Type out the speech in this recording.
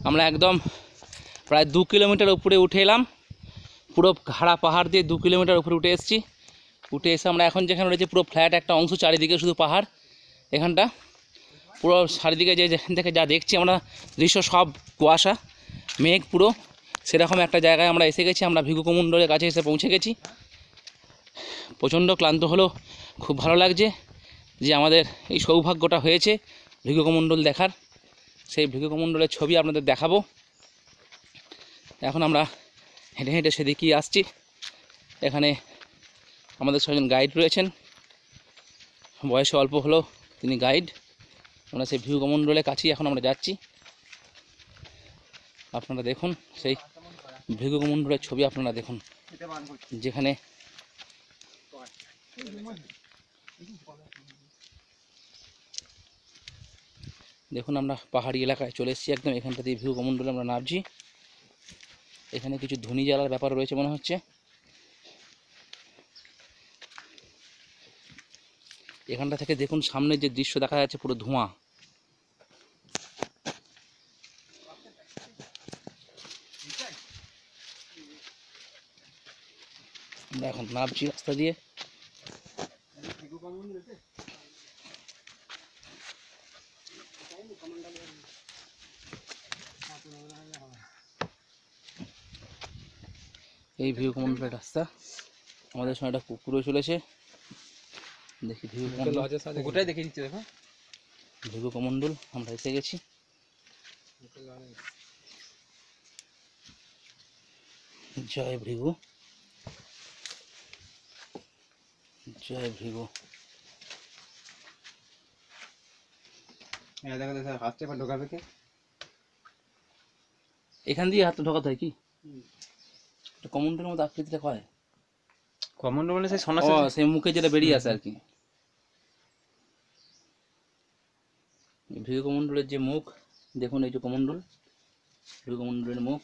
আমরা একদম প্রায় 2 কিলোমিটার উপরে উঠে এলাম, পুরো ঘাড়া পাহাড় দিয়ে 2 কিলোমিটার উপরে উঠে এসেছি। উঠে এসে আমরা এখন যেখানে রয়েছে পুরো ফ্ল্যাট একটা অংশ, চারিদিকে শুধু পাহাড়। এখানটা পুরো চারিদিকে যেখান থেকে যা দেখছি আমরা দৃশ্য সব কুয়াশা, মেঘ পুরো, সেরকম একটা জায়গায় আমরা এসে গেছি। আমরা ভিগু কুমুন্ডলের কাছে এসে পৌঁছে গেছি। প্রচণ্ড ক্লান্ত হলো, খুব ভালো লাগছে যে আমাদের এই সৌভাগ্যটা হয়েছে ভিগু কুমুন্ডল দেখার। সেই ভিগু কুমুন্ডলের ছবি আপনাদের দেখাবো। এখন আমরা হেঁটে হেঁটে সেদিকেই আসছি। এখানে আমাদের 6জন গাইড রয়েছেন, বয়সে অল্প হলেও তিনি গাইড। আমরা সেই ভিউ কমন্ডলের কাছেই এখন আমরা যাচ্ছি। আপনারা দেখুন সেই ভিউ কমন্ডলের ছবি, আপনারা দেখুন যেখানে দেখুন আমরা পাহাড়ি এলাকায় চলে এসেছি একদম। এখানটা দিয়ে ভিউ কমন্ডলে আমরা নামছি। এখানে কিছু ধুনি জ্বালার ব্যাপার রয়েছে মনে হচ্ছে। এখানটা থেকে দেখুন সামনের যে দৃশ্য দেখা যাচ্ছে পুরো ধোঁয়া। আমরা এখন নামছি রাস্তা দিয়ে। এই ভিউ কমন্ডলের রাস্তা, আমাদের সঙ্গে একটা কুকুরও চলেছে। দেখি ভিউ কুকুরটাই দেখে দিচ্ছে। দেখো ভিউ কমন্ডল আমরা এসে গেছি। জয় ভৃগু, জয় ভৃগু। এখান দিয়ে হাতটা ঢোকাতে হয় কি? কমন্ডলের মতো আকৃতিটা হয়। কমন্ডল মানে সেই সোনা, সেই মুখে যেটা বেরিয়ে আসে আর কি। ভিউ কমন্ডলের যে মুখ দেখুন, এই যে কমন্ডল, ভিউ কমন্ডলের মুখ।